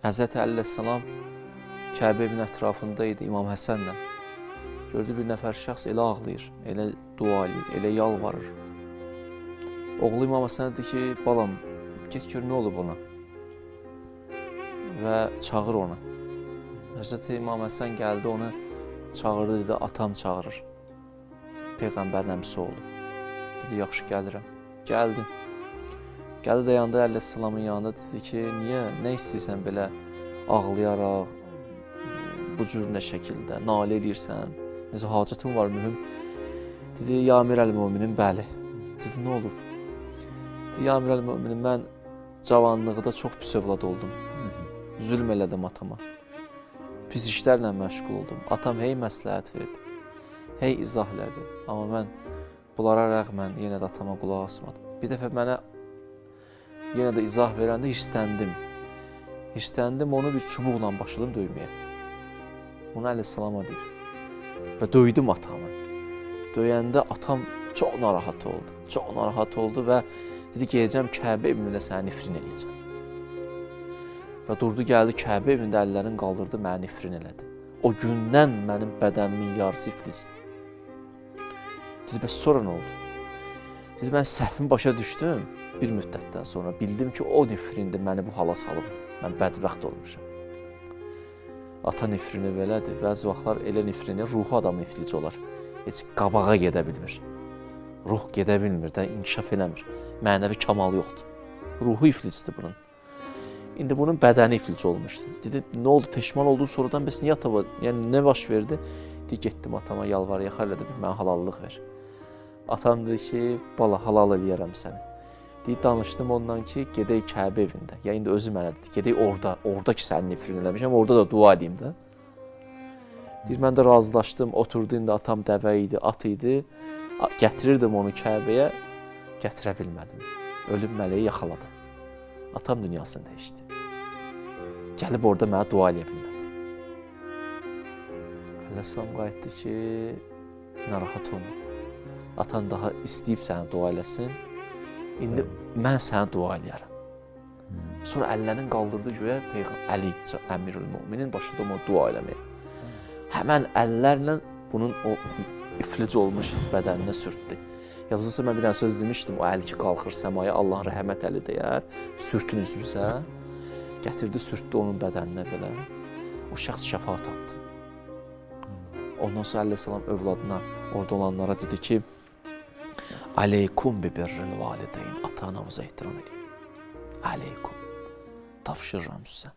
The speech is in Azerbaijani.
Həzrəti Əli əleyhissalam Kəbə evinin ətrafında idi İmam Həsənlə. Gördü bir nəfər şəxs elə ağlayır, elə dua edir, elə yalvarır. Oğlu İmam Həsənə dedi ki, balam, get gör nə olub ona və çağır onu. Həzrəti İmam Həsən gəldi, onu çağırdı, dedi, atam çağırır. Peyğəmbərin əmisi oldu. Dedi, yaxşı gəlirəm. Gəldi. Gəldi dayandı Əli əleyhissalamın yanında, dedi ki, niyə, nə istəyirsən belə ağlayaraq, bu cür nə şəkildə, nalə edirsən, necə hacətin var mühüm. Dedi, ya Əmir əl-Müminin, bəli. Dedi, nə olub? Dedi, ya Əmir əl-Müminin, mən cavanlıqda çox pis övlad oldum. Zülm elədim atama. Pis işlərlə məşğul oldum. Atam hey məsləhət verdi, hey izah elədi. Amma mən bunlara rəğmən yenə də atama qulaq asmadım. Bir dəfə mənə yenə də izah verəndə hirsləndim. Hirsləndim, onu bir çubuqla başladım döyməyə. Bunu əleyhissalama deyir. Və döydüm atamı. Döyəndə atam çox narahat oldu. Çox narahat oldu və dedi, gələcəm Kəbə evində səni nifrin eləyəcəm. Və durdu, gəldi Kəbə evində əllərini qaldırdı, məni nifrin elədi. O gündən mənim bədənimin yarısı iflisdir. Dedi, bəs sonra nə oldu? Dedi, mən səhvimi başa düşdüm. Bir müddətdən sonra bildim ki, o nifrindir məni bu hala salıb. Mən bədbəxt olmuşam. Ata nifrini belədir. Bəzi vaxtlar elə nifrini ruhu adamın iflici olar. Heç qabağa gedə bilmir. Ruh gedə bilmir də, inkişaf eləmir. Mənəvi kamalı yoxdur. Ruhu iflicidir bunun. İndi bunun bədəni iflici olmuşdu. Dedi, nə oldu, peşman oldu sonradan, bəs niyə atama, yəni nə baş verdi? Dedi, getdim atama, yalvar, yaxar elədim, mənə halallıq ver. Atam dedi ki, bala, halal eləyərəm səni. Deyib, danışdım ondan ki, gedək Kəbə evində. Ya indi özü mənə dedi, gedək orada ki, səni nifrin eləmişəm, orada da dua edeyim də. Deyir, mən də razılaşdım, oturdu, indi atam dəvə idi, at idi. Gətirirdim onu Kəbəyə, gətirə bilmədim. Ölüm mələyi yaxaladı. Atam dünyasını dəyişdi. Gəlib orada mənə dua eləyə bilmədi. Əleyhissalam qayıtdı ki, narahat olma. Atan daha istəyib sənə dua eləsin. İndi mən sənə dua eləyərəm. Sonra əllərini qaldırdı göyə Əli, Əmirül-Müminin başladı ona dua eləməyə. Həmən əllərlə bunun o iflic olmuş bədəninə sürtdü. Yazılsa mən bir dənə söz demişdim, o əl ki qalxır səmaya, Allahın rəhmət əli deyər, sürtün üzünüzə. Gətirdi, sürtdü onun bədəninə belə. O şəxs şəfa tapdı. Ondan sonra əleyhissalam övladına, orada olanlara dedi ki, Aleykum bi birril valideyn, ata-anavıza ehtiram edin. Aleykum, tapşırıram sizə.